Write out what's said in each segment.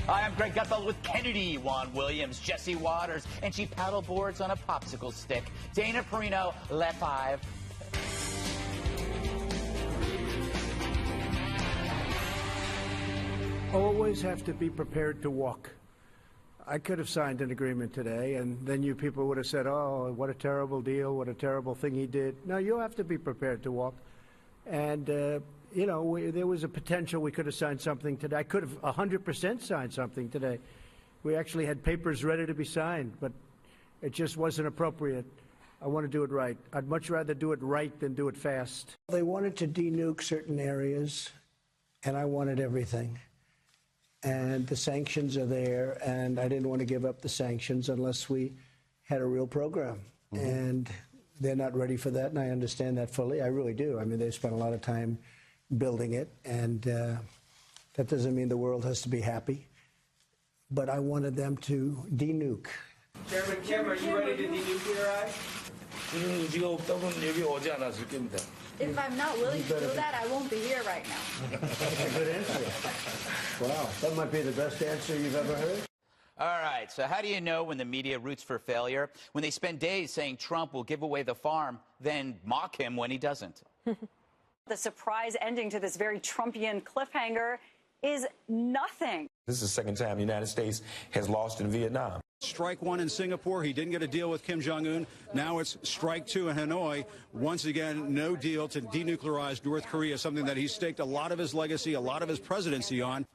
Hi, I'm Greg Gutfeld with Kennedy, Juan Williams, Jesse Waters, and she paddle boards on a popsicle stick. Dana Perino, Le Five. Always have to be prepared to walk. I could have signed an agreement today, and then you people would have said, oh, what a terrible deal, what a terrible thing he did. No, you have to be prepared to walk. And, you know, there was a potential we could have signed something today. I could have 100% signed something today. We actually had papers ready to be signed, but it just wasn't appropriate. I want to do it right. I'd much rather do it right than do it fast. They wanted to denuke certain areas, and I wanted everything. And the sanctions are there, and I didn't want to give up the sanctions unless we had a real program. Mm-hmm. And they're not ready for that, and I understand that fully. I really do. I mean, they spent a lot of time building it, and that doesn't mean the world has to be happy. But I wanted them to denuke. Chairman Kim, are you ready to denuclearize? If I'm not willing to do that, I won't be here right now. That's a good answer. Wow, that might be the best answer you've ever heard. All right, so how do you know when the media roots for failure? When they spend days saying Trump will give away the farm, then mock him when he doesn't. The surprise ending to this very Trumpian cliffhanger is nothing. This is the second time the United States has lost in Vietnam. Strike one in Singapore. He didn't get a deal with Kim Jong-un. Now it's strike two in Hanoi. Once again, no deal to denuclearize North Korea, something that he staked a lot of his legacy, a lot of his presidency on.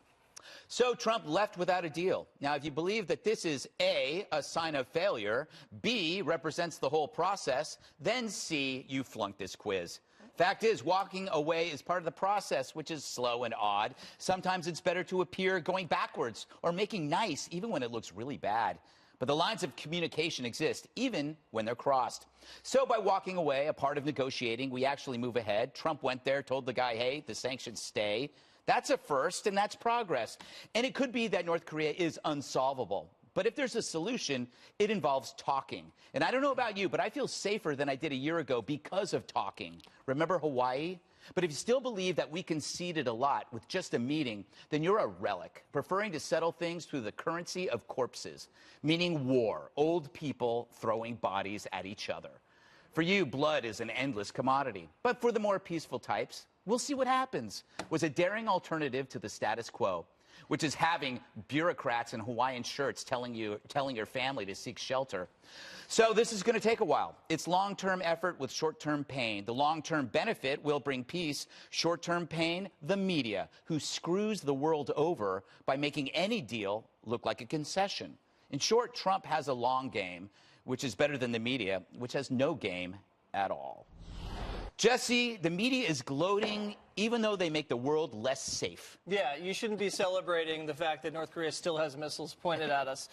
So Trump left without a deal. Now, if you believe that this is A, a sign of failure, B, represents the whole process, then C, you flunked this quiz. Fact is, walking away is part of the process, which is slow and odd. Sometimes it's better to appear going backwards or making nice, even when it looks really bad. But the lines of communication exist, even when they're crossed. So by walking away, a part of negotiating, we actually move ahead. Trump went there, told the guy, hey, the sanctions stay. That's a first, and that's progress. And it could be that North Korea is unsolvable. But if there's a solution, it involves talking. And I don't know about you, but I feel safer than I did a year ago because of talking. Remember Hawaii? But if you still believe that we conceded a lot with just a meeting, then you're a relic, preferring to settle things through the currency of corpses, meaning war, old people throwing bodies at each other. For you, blood is an endless commodity. But for the more peaceful types, we'll see what happens, was a daring alternative to the status quo, which is having bureaucrats in Hawaiian shirts telling your family to seek shelter. So this is going to take a while. It's long-term effort with short-term pain. The long-term benefit will bring peace. Short-term pain, the media, who screws the world over by making any deal look like a concession. In short, Trump has a long game, which is better than the media, which has no game at all. Jesse, the media is gloating even though they make the world less safe. Yeah, you shouldn't be celebrating the fact that North Korea still has missiles pointed at us.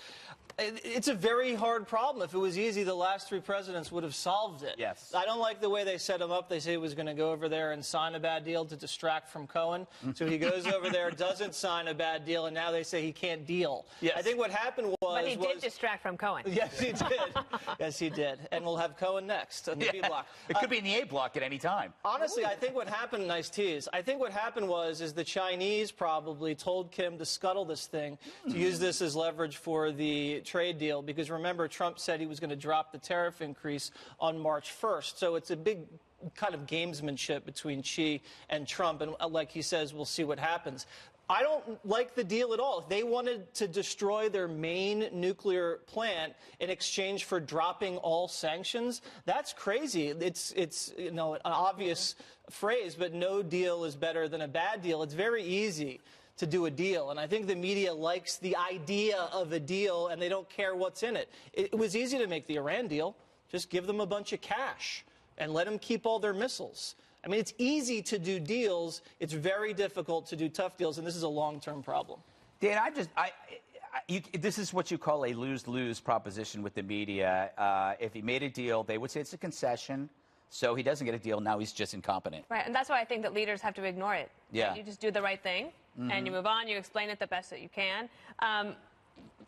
It's a very hard problem. If it was easy, the last three presidents would have solved it. Yes. I don't like the way they set him up. They say he was going to go over there and sign a bad deal to distract from Cohen. So he goes over there, doesn't sign a bad deal, and now they say he can't deal. Yes. I think what happened was... But he did distract from Cohen. Yes, he did. Yes, he did. And we'll have Cohen next on the B block. It could be in the A block at any time. Honestly, I think what happened, nice tease, I think what happened is the Chinese probably told Kim to scuttle this thing, to use this as leverage for the trade deal, because remember, Trump said he was going to drop the tariff increase on March 1st. So it's a big kind of gamesmanship between Xi and Trump, and like he says, we'll see what happens. I don't like the deal at all. If they wanted to destroy their main nuclear plant in exchange for dropping all sanctions, that's crazy. It's you know, an obvious phrase, but no deal is better than a bad deal. It's very easy to do a deal, and I think the media likes the idea of a deal, and they don't care what's in it. It was easy to make the Iran deal. Just give them a bunch of cash and let them keep all their missiles. I mean, it's easy to do deals. It's very difficult to do tough deals, and this is a long-term problem. Dan, this is what you call a lose-lose proposition with the media. If he made a deal, they would say it's a concession. So he doesn't get a deal. Now he's just incompetent. Right, and that's why I think that leaders have to ignore it. Yeah. You just do the right thing, and you move on. You explain it the best that you can.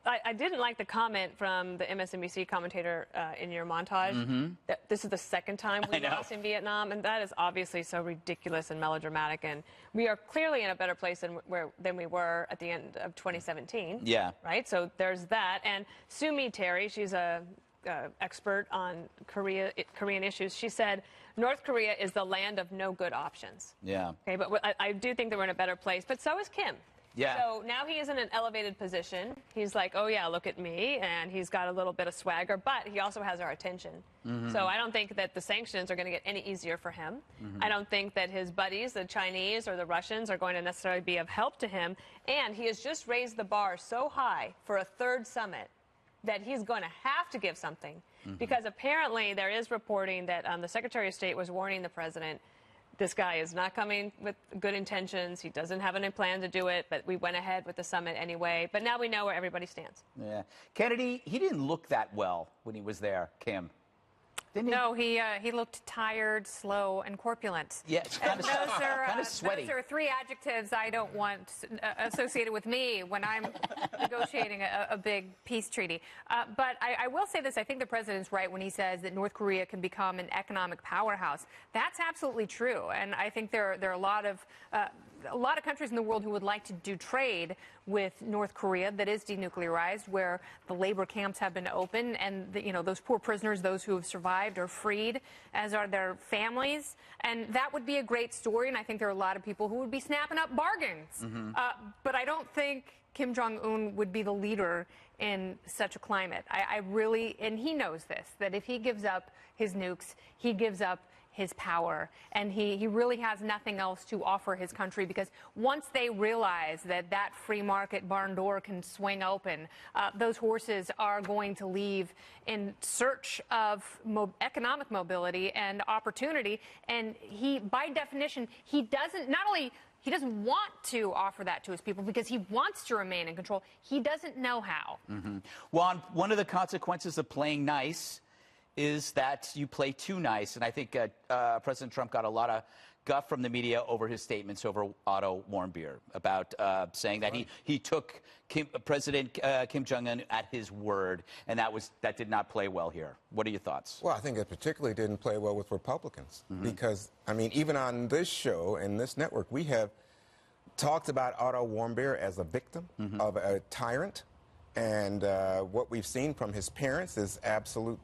I didn't like the comment from the MSNBC commentator in your montage that this is the second time we lost in Vietnam, and that is obviously so ridiculous and melodramatic. And we are clearly in a better place than we were at the end of 2017. Yeah. Right. So there's that. And Sue Mi Terry, she's a expert on Korean issues. She said North Korea is the land of no good options. Yeah. Okay, but I do think that we're in a better place. But so is Kim. Yeah. So now he is in an elevated position. He's like, oh, yeah, look at me. And he's got a little bit of swagger, but he also has our attention. So I don't think that the sanctions are going to get any easier for him. I don't think that his buddies, the Chinese or the Russians, are going to necessarily be of help to him. And he has just raised the bar so high for a third summit that he's going to have to give something. Because apparently there is reporting that the Secretary of State was warning the president, this guy is not coming with good intentions. He doesn't have any plan to do it, but we went ahead with the summit anyway. But now we know where everybody stands. Yeah. Kennedy, he didn't look that well when he was there, Kim. Didn't he? No, he looked tired, slow, and corpulent. Yeah, kind of sweaty. Those are three adjectives I don't want associated with me when I'm negotiating a big peace treaty. But I will say this. I think the president's right when he says that North Korea can become an economic powerhouse. That's absolutely true. And I think there are a lot of countries in the world who would like to do trade with North Korea that is denuclearized, where the labor camps have been opened and those poor prisoners, those who have survived, are freed, as are their families. And that would be a great story. And I think there are a lot of people who would be snapping up bargains. But I don't think Kim Jong-un would be the leader in such a climate. I really, and he knows this, that if he gives up his nukes, he gives up his power, and he really has nothing else to offer his country, because once they realize that that free market barn door can swing open, those horses are going to leave in search of economic mobility and opportunity. And he, by definition, he doesn't want to offer that to his people because he wants to remain in control. He doesn't know how. Juan, one of the consequences of playing nice is that you play too nice. And I think President Trump got a lot of guff from the media over his statements over Otto Warmbier about saying that he took President Kim Jong-un at his word, and that did not play well here. What are your thoughts? Well, I think it particularly didn't play well with Republicans because, I mean, even on this show and this network, we have talked about Otto Warmbier as a victim of a tyrant, and what we've seen from his parents is absolute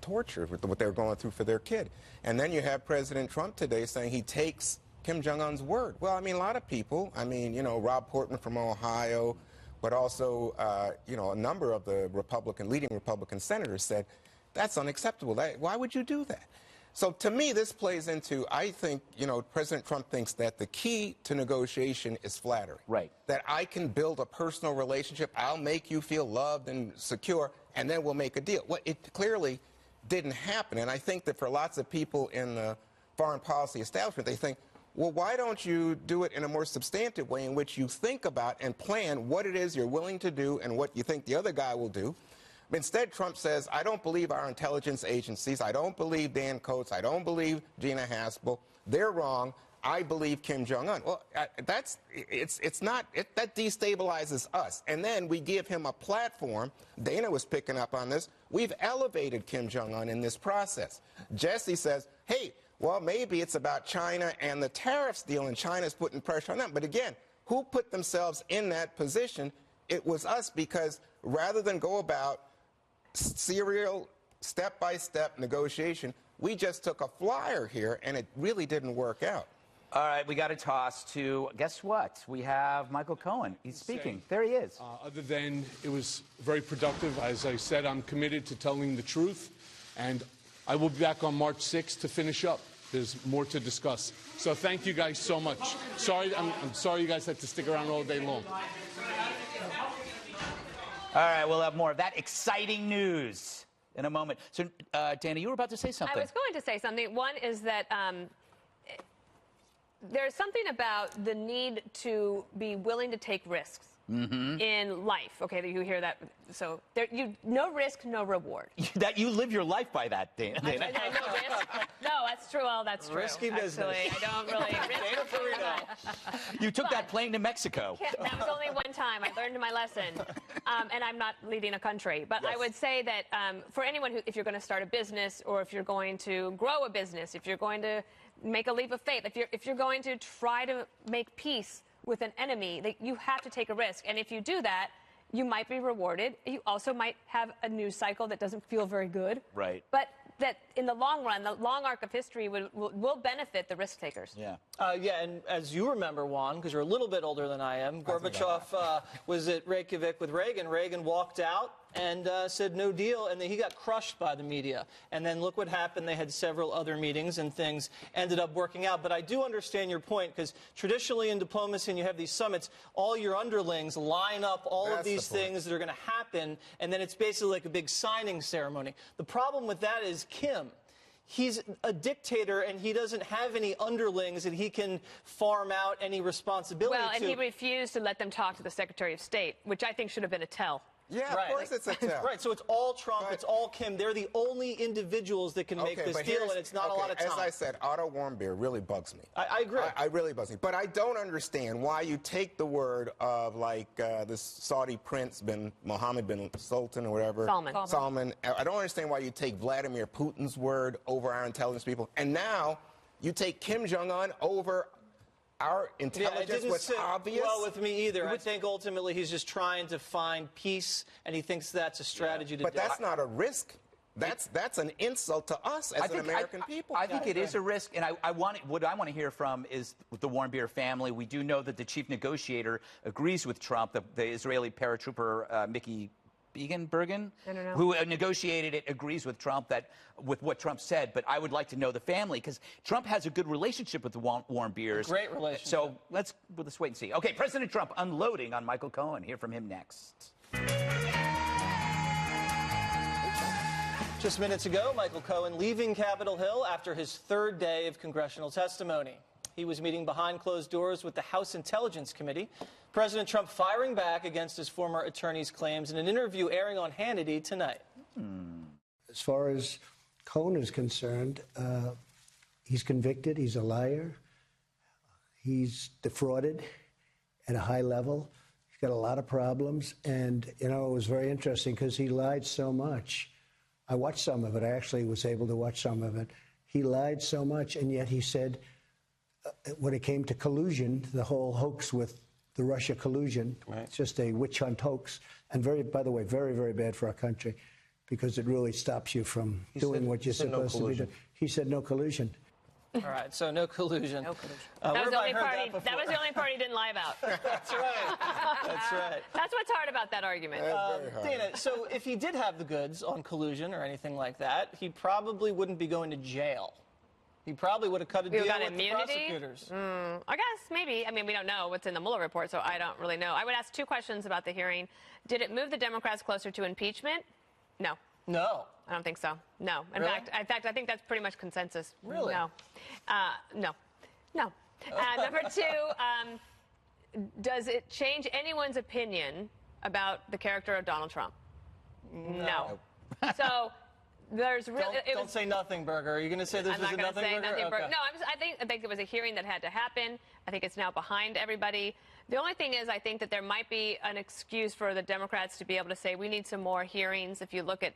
torture with what they're going through for their kid. And then you have President Trump today saying he takes Kim Jong-un's word. Well, I mean, a lot of people, I mean, Rob Portman from Ohio, but also, a number of the leading Republican senators said, that's unacceptable. Why would you do that? So to me, this plays into, I think, President Trump thinks that the key to negotiation is flattery. Right. That I can build a personal relationship, I'll make you feel loved and secure, and then we'll make a deal. Well, it clearly didn't happen. And I think that for lots of people in the foreign policy establishment, they think, well, why don't you do it in a more substantive way in which you think about and plan what it is you're willing to do and what you think the other guy will do? Instead, Trump says, I don't believe our intelligence agencies. I don't believe Dan Coates. I don't believe Gina Haspel. They're wrong. I believe Kim Jong-un. Well, that destabilizes us. And then we give him a platform. Dana was picking up on this. We've elevated Kim Jong-un in this process. Jesse says, hey, well, maybe it's about China and the tariffs deal, and China's putting pressure on them. But again, who put themselves in that position? It was us, because rather than go about serial, step-by-step negotiation, we just took a flyer here, and it really didn't work out. All right, we got to toss to, guess what? We have Michael Cohen. He's speaking. There he is. Other than it was very productive. As I said, I'm committed to telling the truth, and I will be back on March 6th to finish up. There's more to discuss. So thank you guys so much. I'm sorry you guys had to stick around all day long. All right, we'll have more of that exciting news in a moment. So, Dana, you were about to say something. I was going to say something. One is that there's something about the need to be willing to take risks. in life. Okay, you hear that. So no risk, no reward. That you live your life by that, Dana. No risk. No, that's true. Well, that's true. Risky business. Actually, I don't really Dana Perino. You took that plane to Mexico. That was only one time. I learned my lesson. And I'm not leading a country. But I would say that for anyone if you're going to start a business, or if you're going to grow a business, if you're going to make a leap of faith, if you're going to try to make peace with an enemy, that you have to take a risk. And if you do that, you might be rewarded. You also might have a news cycle that doesn't feel very good. Right. But that in the long run, the long arc of history will benefit the risk takers. Yeah, and as you remember, Juan, because you're a little bit older than I am, Gorbachev was at Reykjavik with Reagan. Reagan walked out and said no deal, and then he got crushed by the media. And then look what happened. They had several other meetings, and things ended up working out. But I do understand your point, because traditionally in diplomacy, and you have these summits, all your underlings line up all of these things that are going to happen, and then it's basically like a big signing ceremony. The problem with that is Kim. He's a dictator, and he doesn't have any underlings that he can farm out any responsibility to. Well, and he refused to let them talk to the Secretary of State, which I think should have been a tell. Yeah, of course it's a tell. Right, so it's all Trump, it's all Kim. They're the only individuals that can make this deal, and it's not a lot of time. As I said, Otto Warmbier really bugs me. I agree. I really bugs me. But I don't understand why you take the word of, like, this Saudi prince, Mohammed bin Sultan or whatever. Salman. I don't understand why you take Vladimir Putin's word over our intelligence people. And now you take Kim Jong-un over our intelligence was obvious. Well, with me either. I think ultimately he's just trying to find peace, and he thinks that's a strategy to do. But that's not a risk. That's an insult to us as an American people. I think it is a risk, and what I want to hear from is the Warmbier family. We do know that the chief negotiator agrees with Trump, the Israeli paratrooper Mickey Bergen, who negotiated it, agrees with Trump with what Trump said. But I would like to know the family, because Trump has a good relationship with the Warmbiers. Great relationship. So let's wait and see. Okay, President Trump unloading on Michael Cohen. Hear from him next. Just minutes ago, Michael Cohen leaving Capitol Hill after his third day of congressional testimony. He was meeting behind closed doors with the House Intelligence Committee. President Trump firing back against his former attorney's claims in an interview airing on Hannity tonight. As far as Cohen is concerned, he's convicted. He's a liar. He's defrauded at a high level. He's got a lot of problems. And, it was very interesting because he lied so much. I watched some of it. I actually was able to watch some of it. He lied so much, and yet he said, when it came to collusion, the whole hoax with the Russia collusion, it's just a witch hunt hoax, and by the way, very, very bad for our country, because it really stops you from doing what you're supposed to be doing. He said no collusion. All right, so no collusion. No collusion. That was the only part he didn't lie about. That's right. That's right. That's what's hard about that argument. Dana, so if he did have the goods on collusion or anything like that, he probably wouldn't be going to jail. He probably would have cut a deal with the prosecutors. I guess, maybe. I mean, we don't know what's in the Mueller report, so I don't really know. I would ask two questions about the hearing. Did it move the Democrats closer to impeachment? No. No. I don't think so. No. In fact, I think that's pretty much consensus. Really? No. No. Number two, does it change anyone's opinion about the character of Donald Trump? No. So there's really don't say nothing, Berger. Are you going to say this was a nothing, Berger? Okay. No, I think it was a hearing that had to happen. I think it's now behind everybody. The only thing is, I think that there might be an excuse for the Democrats to be able to say we need some more hearings. If you look at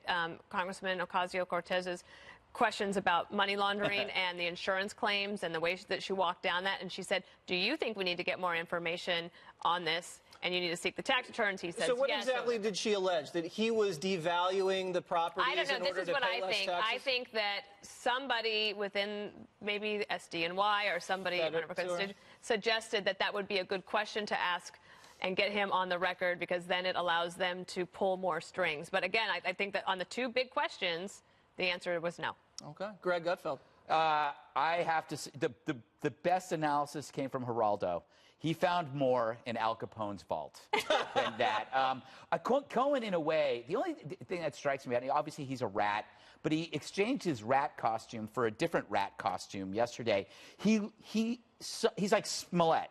Congressman Ocasio-Cortez's questions about money laundering and the insurance claims and the way that she walked down that, and she said, do you think we need to get more information on this? And you need to seek the tax returns. He says, so what exactly did she allege? That he was devaluing the properties in order to pay less taxes? I don't know. This is what I think. I think that somebody within maybe SDNY or somebody suggested that would be a good question to ask and get him on the record, because then it allows them to pull more strings. But again, I think that on the two big questions, the answer was no. Okay. Greg Gutfeld. I have to say, the best analysis came from Geraldo. He found more in Al Capone's vault than that. Cohen, in a way, the only thing that strikes me, obviously he's a rat, but he exchanged his rat costume for a different rat costume yesterday. He's like Smollett.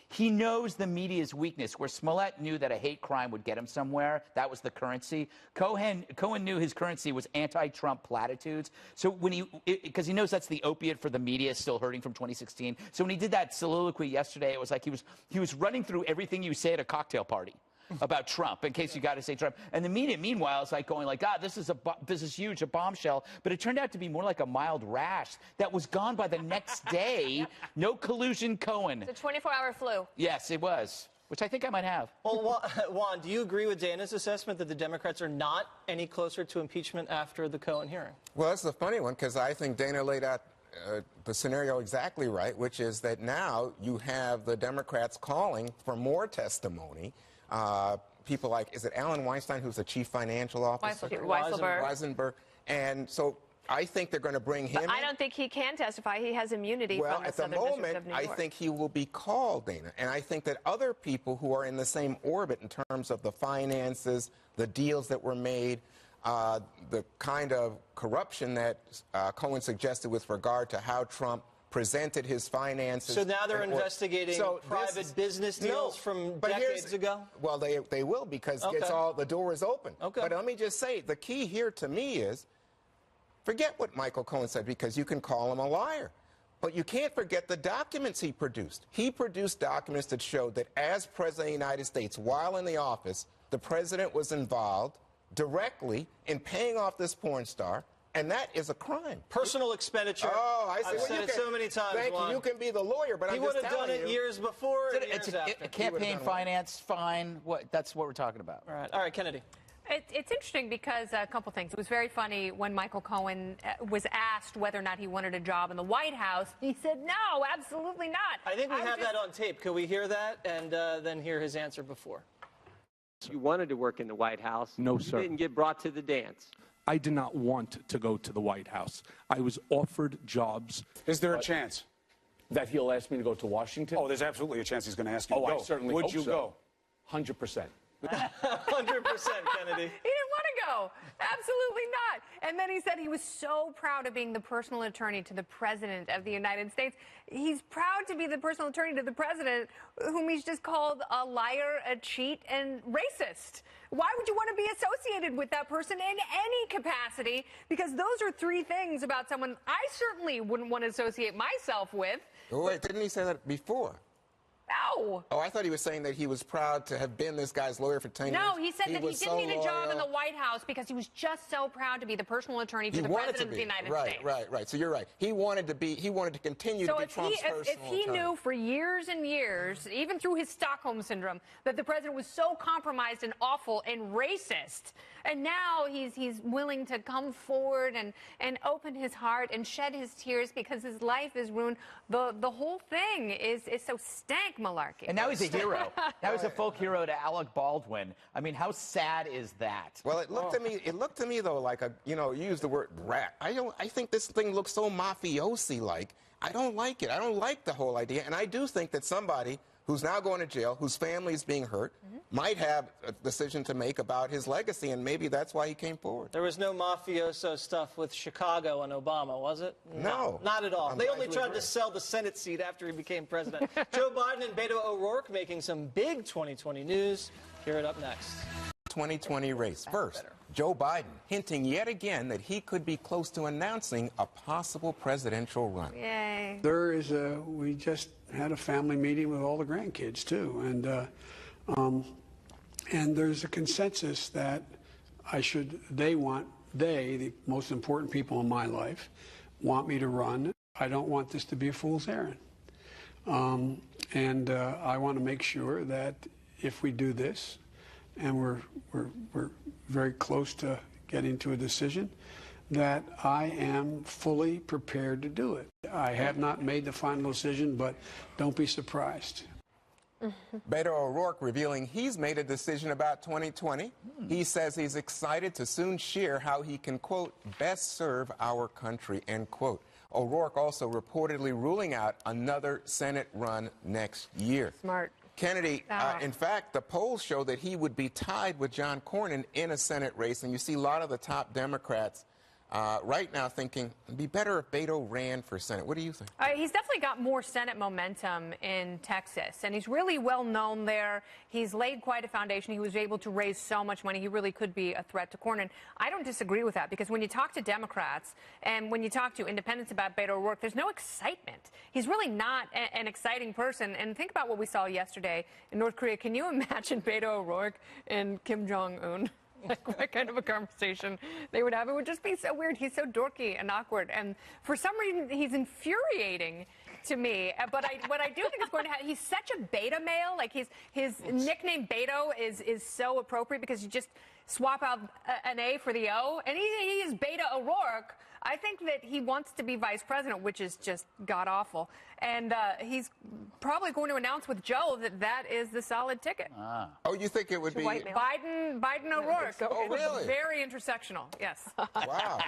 He knows the media's weakness. Where Smollett knew that a hate crime would get him somewhere, that was the currency. Cohen knew his currency was anti-Trump platitudes. So because he knows that's the opiate for the media, still hurting from 2016. So when he did that soliloquy yesterday, it was like he was running through everything you say at a cocktail party about Trump, in case you got to say Trump. And the media, meanwhile, is like going like, God, this is huge, a bombshell. But it turned out to be more like a mild rash that was gone by the next day. No collusion, Cohen. It's a 24-hour flu. Yes, it was, which I think I might have. Well, Juan, do you agree with Dana's assessment that the Democrats are not any closer to impeachment after the Cohen hearing? Well, that's a funny one, because I think Dana laid out the scenario exactly right, which is that now you have the Democrats calling for more testimony. People like, is it Alan Weinstein, who's the chief financial officer? Weisenberg. And so I think they're going to bring him in. I don't think he can testify. He has immunity well, from the at the Southern District moment, of New York. I think he will be called, Dana. And I think that other people who are in the same orbit in terms of the finances, the deals that were made, the kind of corruption that Cohen suggested with regard to how Trump presented his finances. So now they're investigating private business deals from decades ago? Well, they will, because the door is open. Okay. But let me just say, the key here to me is, forget what Michael Cohen said, because you can call him a liar. But you can't forget the documents he produced. He produced documents that showed that as President of the United States, while in the office, the president was involved directly in paying off this porn star. And that is a crime. Personal expenditure. Oh, I see. I've said it so many times. Thank you. You can be the lawyer, but he I'm just telling you. He would have done it years before and years after. A campaign finance fine. That's what we're talking about. All right, Kennedy. It's interesting because a couple things. It was very funny when Michael Cohen was asked whether or not he wanted a job in the White House. He said, no, absolutely not. I think we have that on tape. Could we hear that and then hear his answer before? You wanted to work in the White House. No, sir. You didn't get brought to the dance. I did not want to go to the White House. I was offered jobs. Is there a chance that he'll ask me to go to Washington? Oh, there's absolutely a chance he's going to ask you to go. I certainly Would hope you so. go? 100%. 100%, Kennedy. He didn't want to go. Absolutely not. And then he said he was so proud of being the personal attorney to the President of the United States. He's proud to be the personal attorney to the President, whom he's just called a liar, a cheat, and racist. Why would you want to be associated with that person in any capacity? Because those are three things about someone I certainly wouldn't want to associate myself with. Oh, wait, didn't he say that before? No. Oh, I thought he was saying that he was proud to have been this guy's lawyer for 10 years. No, he said that he didn't need a job in the loyal. White House because he was just so proud to be the personal attorney to the President of the United States. Right. So you're right. He wanted to continue to be Trump's personal attorney. If he knew for years and years, even through his Stockholm syndrome, that the president was so compromised and awful and racist, and now he's willing to come forward and open his heart and shed his tears because his life is ruined, the whole thing is so stank malarkey. And now he's a hero. Now he's a folk hero to Alec Baldwin. I mean, how sad is that? Well, it looked to me though like you used the word rat. I think this thing looks so mafiosi-like. I don't like it. I don't like the whole idea. And I do think that somebody who's now going to jail, whose family is being hurt, might have a decision to make about his legacy, and maybe that's why he came forward. There was no mafioso stuff with Chicago and Obama, was it? No. Not at all. They only tried to sell the Senate seat after he became president. Joe Biden and Beto O'Rourke making some big 2020 news. Hear it up next. 2020 race. First, Joe Biden hinting yet again that he could be close to announcing a possible presidential run. Yay. We just had a family meeting with all the grandkids too, and there's a consensus that the most important people in my life want me to run. I don't want this to be a fool's errand. I want to make sure that if we do this, and we're very close to getting to a decision, that I am fully prepared to do it. I have not made the final decision, but don't be surprised. Beto O'Rourke revealing he's made a decision about 2020. He says he's excited to soon share how he can, quote, best serve our country, end quote. O'Rourke also reportedly ruling out another Senate run next year. Smart. Kennedy, in fact, the polls show that he would be tied with John Cornyn in a Senate race, and you see a lot of the top Democrats right now thinking it'd be better if Beto ran for Senate. What do you think? He's definitely got more Senate momentum in Texas, and he's really well known there. He's laid quite a foundation. He was able to raise so much money. He really could be a threat to Cornyn. I don't disagree with that, because when you talk to Democrats and when you talk to independents about Beto O'Rourke, there's no excitement. He's really not an exciting person. And think about what we saw yesterday in North Korea. Can you imagine Beto O'Rourke and Kim Jong-un? Like, what kind of a conversation they would have? It would just be so weird. He's so dorky and awkward. And for some reason, he's infuriating to me. But what I do think is going to happen, he's such a beta male. Like, his nickname Beto is so appropriate, because you just swap out an A for the O. And he is Beto O'Rourke. I think that he wants to be vice president, which is just god-awful. And he's probably going to announce with Joe that is the solid ticket. Oh, you think it would be Biden O'Rourke. Oh, really? Very intersectional, yes. Wow.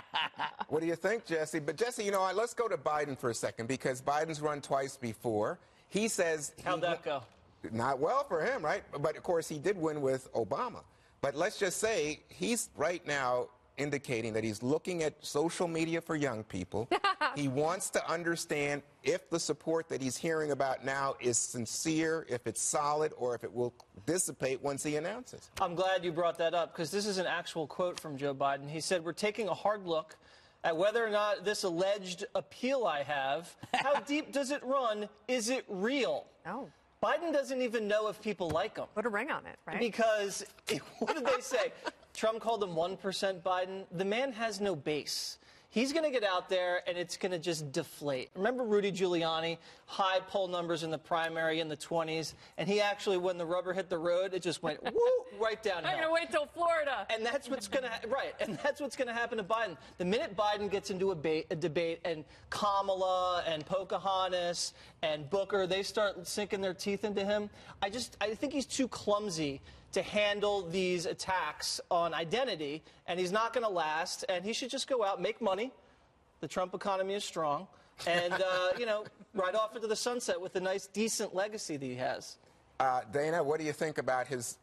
What do you think, Jesse? But, Jesse, you know, let's go to Biden for a second, because Biden's run twice before. He says... How'd that go? Not well for him, right? But, of course, he did win with Obama. But let's just say he's right now indicating that he's looking at social media for young people. He wants to understand if the support that he's hearing about now is sincere, if it's solid, or if it will dissipate once he announces. I'm glad you brought that up, because this is an actual quote from Joe Biden. He said, "We're taking a hard look at whether or not this alleged appeal I have, how deep does it run? Is it real?" Oh. Biden doesn't even know if people like him. Put a ring on it, right? Because, what did they say? Trump called him 1% Biden. The man has no base. He's going to get out there, and it's going to just deflate. Remember Rudy Giuliani? High poll numbers in the primary in the 20s. And he actually, when the rubber hit the road, it just went, woo, right downhill. I'm going to wait till Florida. And that's what's going to right. And that's what's going to happen to Biden. The minute Biden gets into a debate, and Kamala and Pocahontas and Booker, they start sinking their teeth into him, I think he's too clumsy to handle these attacks on identity, and he's not going to last, and he should just go out, make money. The Trump economy is strong, and, you know, ride off into the sunset with a nice, decent legacy that he has. Dana, what do you think about his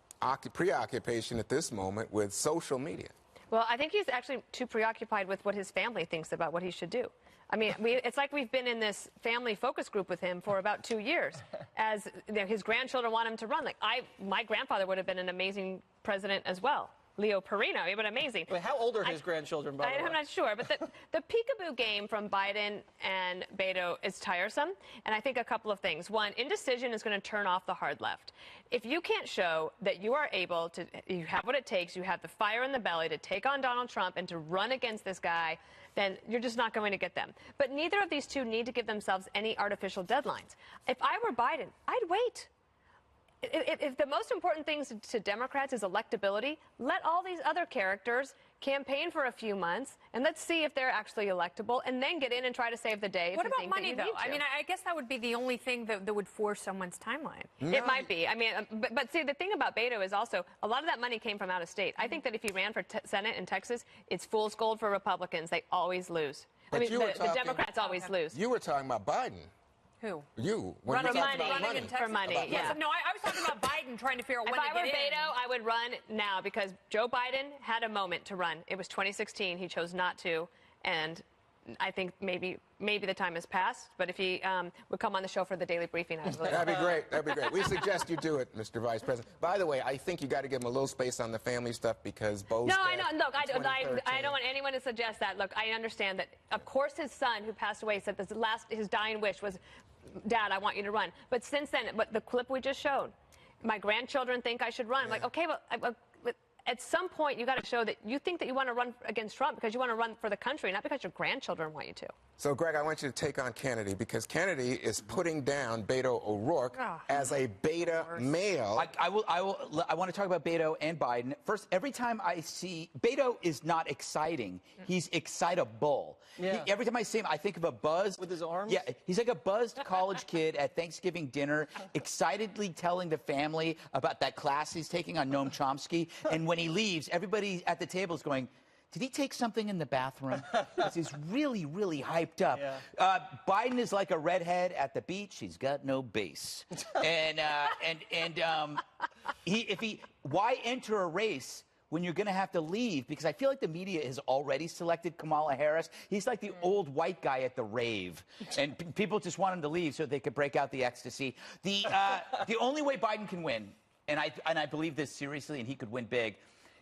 preoccupation at this moment with social media? Well, I think he's actually too preoccupied with what his family thinks about what he should do. I mean, it's like we've been in this family focus group with him for about 2 years, as his grandchildren want him to run. Like, my grandfather would have been an amazing president as well. Leo Perino, he would have been amazing. Wait, how old are his grandchildren, by the way? I'm not sure, but the peekaboo game from Biden and Beto is tiresome, and I think a couple of things. One, indecision is going to turn off the hard left. If you can't show that you are able to, you have what it takes, you have the fire in the belly to take on Donald Trump and to run against this guy, then you're just not going to get them. But neither of these two need to give themselves any artificial deadlines. If I were Biden, I'd wait. If the most important things to Democrats is electability, let all these other characters campaign for a few months, and let's see if they're actually electable, and then get in and try to save the day. What about money, though? I mean, I guess that would be the only thing that would force someone's timeline. No. It might be. I mean, but see, the thing about Beto is also a lot of that money came from out of state. I think that if he ran for Senate in Texas, it's fool's gold for Republicans. They always lose. But I mean, the Democrats always lose. You were talking about Biden. Who? You. Running money. For money, yeah. No, I was talking about Biden trying to figure out when to get in. If I were Beto, I would run now, because Joe Biden had a moment to run. It was 2016. He chose not to, and I think maybe the time has passed. But if he would come on the show for the daily briefing, I would. That'd be great. That'd be great. We suggest you do it, Mr. Vice President. By the way, I think you got to give him a little space on the family stuff, because Bo's No, I know. Look, I don't want anyone to suggest that. Look, I understand that. Of course, his son, who passed away, said his dying wish was, "Dad, I want you to run." But since then, the clip we just showed, my grandchildren think I should run. I'm like, okay, but at some point, you got to show that you think that you want to run against Trump because you want to run for the country, not because your grandchildren want you to. So, Greg, I want you to take on Kennedy, because Kennedy is putting down Beto O'Rourke as a beta male. I want to talk about Beto and Biden. First, every time I see Beto is not exciting. He's excitable. Yeah. Every time I see him, I think of a buzzed with his arms. Yeah, he's like a buzzed college kid at Thanksgiving dinner, excitedly telling the family about that class he's taking on Noam Chomsky. And when he leaves, everybody at the table is going, did he take something in the bathroom? Because he's really, really hyped up. Yeah. Biden is like a redhead at the beach. He's got no base. Why enter a race when you're going to have to leave, because I feel like the media has already selected Kamala Harris. He's like the old white guy at the rave, and people just want him to leave so they could break out the ecstasy. The only way Biden can win, and I believe this seriously, and he could win big,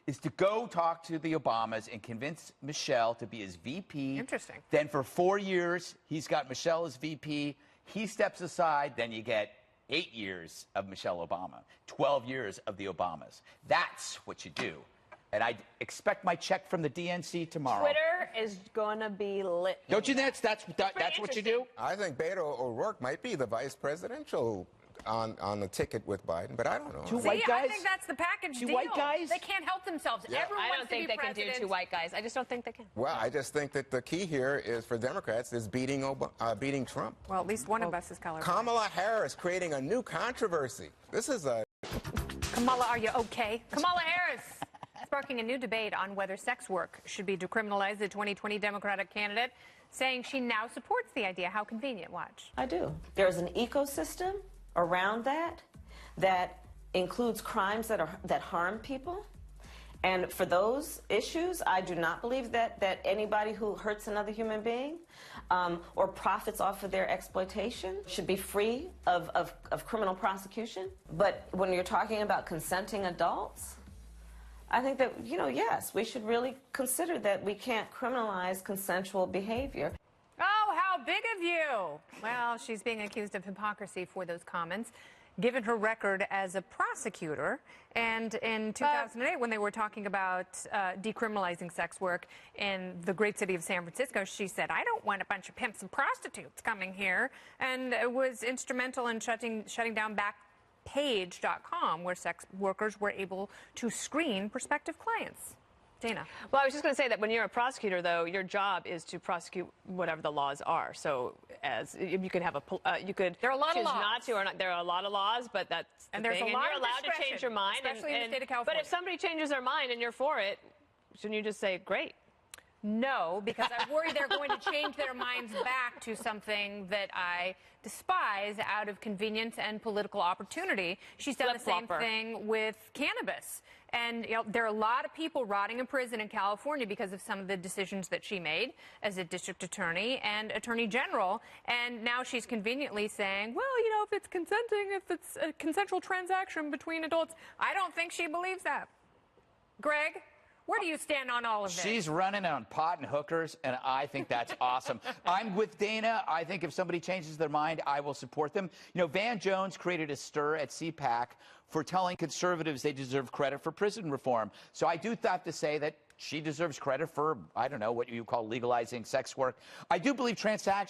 is to go talk to the Obamas and convince Michelle to be his VP. Interesting. Then for 4 years, he's got Michelle as VP. He steps aside, then you get 8 years of Michelle Obama, 12 years of the Obamas. That's what you do. And I expect my check from the DNC tomorrow. Twitter is going to be lit. Don't you think that's what you do? I think Beto O'Rourke might be the vice presidential on the ticket with Biden, but I don't know. Two white guys? I think that's the package Two deal. white guys? They can't help themselves. Yeah. Everyone I wants don't think to they be can president. do two white guys. I just don't think they can. Well, I just think that the key here is for Democrats is beating Trump. Well, at least one of us is colorblind. Kamala Harris creating a new controversy. This is a... Kamala, are you okay? Kamala Harris sparking a new debate on whether sex work should be decriminalized. The 2020 Democratic candidate saying she now supports the idea. How convenient. Watch. I do. There's an ecosystem around that includes crimes that harm people. And for those issues, I do not believe that anybody who hurts another human being or profits off of their exploitation should be free of criminal prosecution. But when you're talking about consenting adults, I think that, yes, we should really consider that we can't criminalize consensual behavior. Oh, how big of you! Well, she's being accused of hypocrisy for those comments, given her record as a prosecutor. And in 2008, when they were talking about decriminalizing sex work in the great city of San Francisco, she said, I don't want a bunch of pimps and prostitutes coming here, and was instrumental in shutting down Backpage.com, where sex workers were able to screen prospective clients. Dana. Well, I was just going to say that when you're a prosecutor, though, your job is to prosecute whatever the laws are. So, as you can have you could there are a lot choose of laws. not to, or not. There are a lot of laws, but that's the and there's thing. a lot and you're of allowed to change your mind, especially in the state of California. But if somebody changes their mind and you're for it, shouldn't you just say, great? No, because I worry they're going to change their minds back to something that I despise out of convenience and political opportunity. She's done the same thing with cannabis. And there are a lot of people rotting in prison in California because of some of the decisions that she made as a district attorney and attorney general. And now she's conveniently saying, well, if it's consenting, if it's a consensual transaction between adults. I don't think she believes that. Greg? Where do you stand on all of this? She's running on pot and hookers, and I think that's awesome. I'm with Dana. I think if somebody changes their mind, I will support them. Van Jones created a stir at CPAC for telling conservatives they deserve credit for prison reform. So I do have to say that she deserves credit for, I don't know, what you call legalizing sex work. I do believe I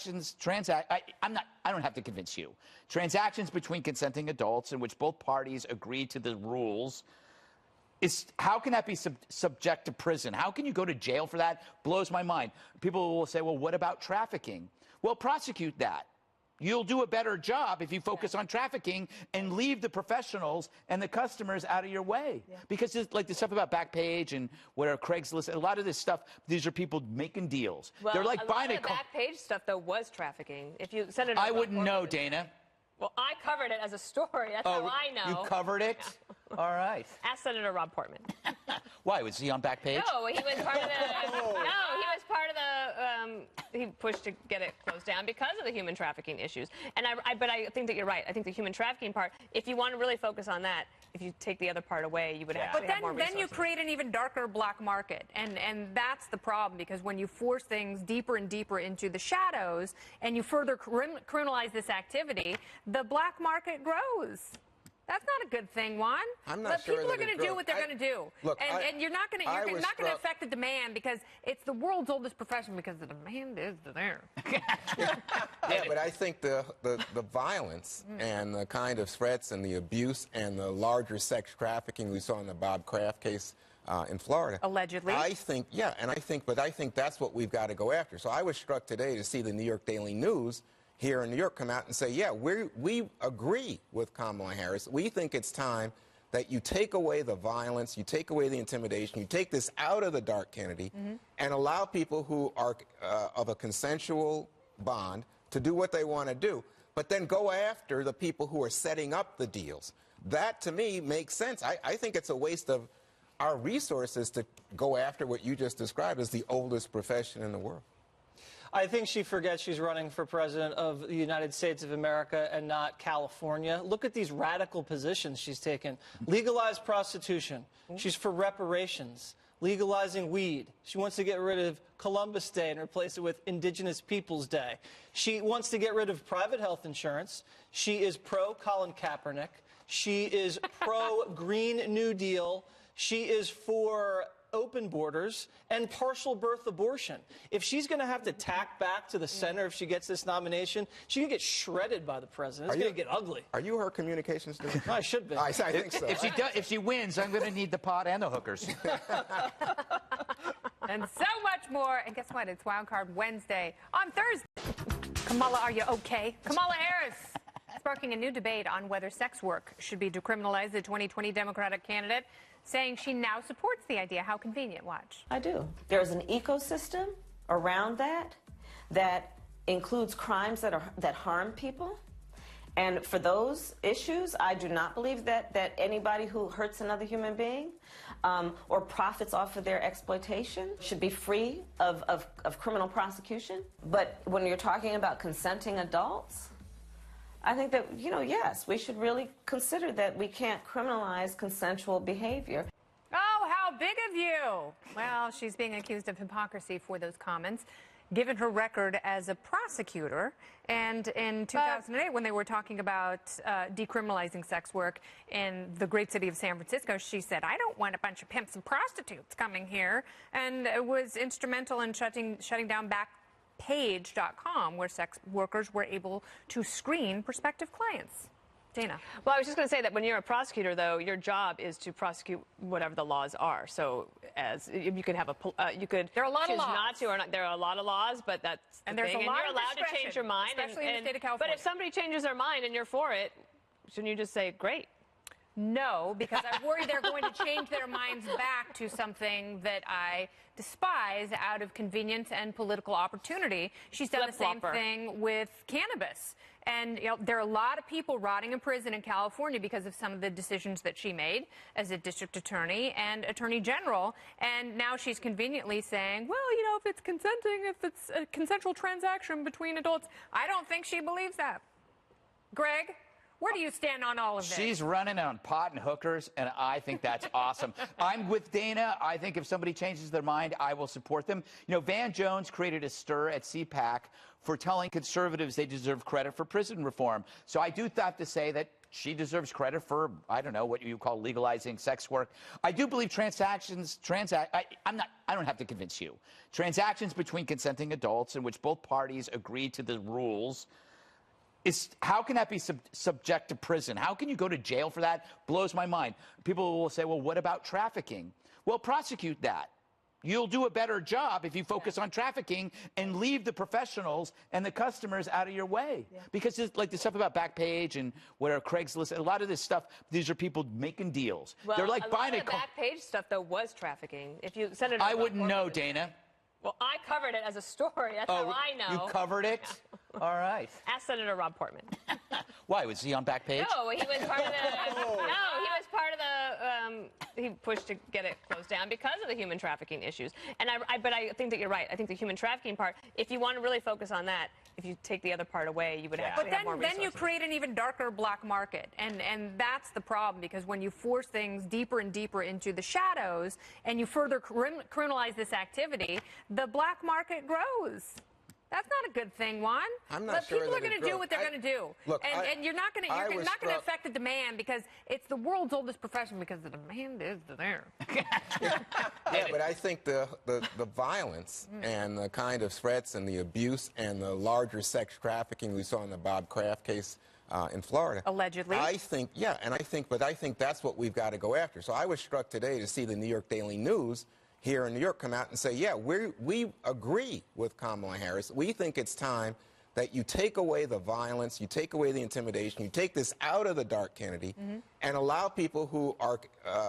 don't have to convince you. Transactions between consenting adults in which both parties agree to the rules, how can that be subject to prison? How can you go to jail for that? Blows my mind. People will say, well, what about trafficking? Well, prosecute that. You'll do a better job if you focus on trafficking and leave the professionals and the customers out of your way. Yeah. Because it's like the stuff about Backpage and whatever, Craigslist, a lot of this stuff, these are people making deals. Well, they're like buying a Backpage stuff, though, was trafficking. If you send it, I wouldn't know, Dana. Well, I covered it as a story. That's how I know. You covered it? Yeah. All right. Ask Senator Rob Portman. Why? Was he on Backpage? No, he was part of the... No, he was part of the... he pushed to get it closed down because of the human trafficking issues. And but I think that you're right. I think the human trafficking part, if you want to really focus on that, if you take the other part away, you would actually have more resources. But then you create an even darker black market. And that's the problem, because when you force things deeper and deeper into the shadows and you further criminalize this activity, the black market grows. That's not a good thing, Juan. I'm not sure people are going to do what they're going to do. Look, and you're not going to affect the demand, because it's the world's oldest profession, because the demand is there. Yeah, but I think the violence and the kind of threats and the abuse and the larger sex trafficking we saw in the Bob Kraft case in Florida. Allegedly. I think that's what we've got to go after. So I was struck today to see the New York Daily News here in New York come out and say, yeah, we agree with Kamala Harris. We think it's time that you take away the violence, you take away the intimidation, you take this out of the dark Kennedy and allow people who are of a consensual bond to do what they want to do, but then go after the people who are setting up the deals. That, to me, makes sense. I think it's a waste of our resources to go after what you just described as the oldest profession in the world. I think she forgets she's running for president of the United States of America and not California. Look at these radical positions she's taken. Legalize prostitution. She's for reparations. Legalizing weed. She wants to get rid of Columbus Day and replace it with Indigenous Peoples Day. She wants to get rid of private health insurance. She is pro-Colin Kaepernick. She is pro-Green New Deal. She is for open borders and partial birth abortion. If she's going to have to tack back to the center if she gets this nomination, she can get shredded by the president. It's going to get ugly. Are you her communications director? I should be. I think so. If she wins, I'm going to need the pot and the hookers. And so much more. And guess what? It's Wildcard Wednesday on Thursday. Kamala, are you okay? Kamala Harris sparking a new debate on whether sex work should be decriminalized. The 2020 Democratic candidate saying she now supports the idea. How convenient. Watch. I do. There's an ecosystem around that includes crimes that harm people. And for those issues, I do not believe that anybody who hurts another human being or profits off of their exploitation should be free of criminal prosecution. But when you're talking about consenting adults, I think that, yes, we should really consider that we can't criminalize consensual behavior. Oh, how big of you! Well, she's being accused of hypocrisy for those comments, given her record as a prosecutor. And in 2008, when they were talking about decriminalizing sex work in the great city of San Francisco, she said, I don't want a bunch of pimps and prostitutes coming here, and was instrumental in shutting down Backpage.com, where sex workers were able to screen prospective clients. Dana. Well, I was just going to say that when you're a prosecutor, though, your job is to prosecute whatever the laws are. So, as you could have there are a lot choose of laws. not to, or not. There are a lot of laws, but that's and the there's thing. a lot and you're of allowed to change your mind, especially in the state of California. But if somebody changes their mind and you're for it, shouldn't you just say, great? No, because I worry they're going to change their minds back to something that I despise out of convenience and political opportunity. She's done the same thing with cannabis. And there are a lot of people rotting in prison in California because of some of the decisions that she made as a district attorney and attorney general. And now she's conveniently saying, well, if it's consenting, if it's a consensual transaction between adults. I don't think she believes that. Greg? Where do you stand on all of this? She's running on pot and hookers, and I think that's awesome. I'm with Dana. I think if somebody changes their mind, I will support them. Van Jones created a stir at CPAC for telling conservatives they deserve credit for prison reform. So I do have to say that she deserves credit for, I don't know, what you call legalizing sex work. I do believe I don't have to convince you. Transactions between consenting adults in which both parties agree to the rules, how can that be subject to prison? How can you go to jail for that? Blows my mind. People will say, well, what about trafficking? Well, prosecute that. You'll do a better job if you focus on trafficking and leave the professionals and the customers out of your way. Yeah. Because like the stuff about Backpage and whatever, Craigslist, a lot of this stuff, these are people making deals. Well, they're like buying a lot of Backpage stuff, though, was trafficking. If you send it, I wouldn't know, Dana. Well, I covered it as a story. That's how I know. You covered it? Yeah. All right. Ask Senator Rob Portman. Why? Was he on Backpage? No, he was part of the... No, he was part of the... he pushed to get it closed down because of the human trafficking issues. And but I think that you're right. I think the human trafficking part, if you want to really focus on that, if you take the other part away, you would actually have more resources. Then you create an even darker black market. And that's the problem, because when you force things deeper and deeper into the shadows and you further criminalize this activity, the black market grows. That's not a good thing, Juan. I'm not sure people are going to do what they're going to do. Look, and you're not going to affect the demand, because it's the world's oldest profession, because the demand is there. Yeah, but I think the violence and the kind of threats and the abuse and the larger sex trafficking we saw in the Bob Kraft case in Florida. Allegedly. I think that's what we've got to go after. So I was struck today to see the New York Daily News here in New York come out and say, yeah, we agree with Kamala Harris. We think it's time that you take away the violence, you take away the intimidation, you take this out of the dark Kennedy, and allow people who are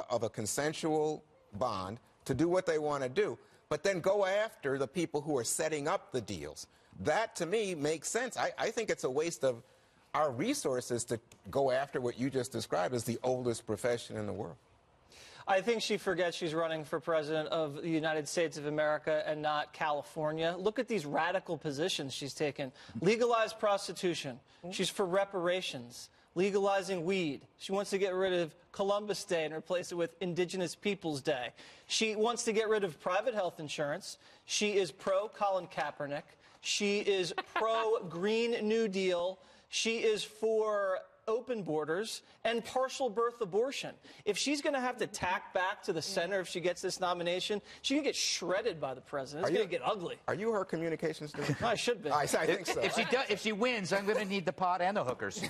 of a consensual bond to do what they want to do, but then go after the people who are setting up the deals. That, to me, makes sense. I think it's a waste of our resources to go after what you just described as the oldest profession in the world. I think she forgets she's running for president of the United States of America and not California. Look at these radical positions she's taken. Legalize prostitution. She's for reparations. Legalizing weed. She wants to get rid of Columbus Day and replace it with Indigenous Peoples Day. She wants to get rid of private health insurance. She is pro-Colin Kaepernick. She is pro-Green New Deal. She is for open borders and partial birth abortion. If she's going to have to tack back to the center if she gets this nomination, she's going to get shredded by the president. It's going to get ugly. Are you her communications director? I should be. I think so. If she wins, I'm going to need the pot and the hookers.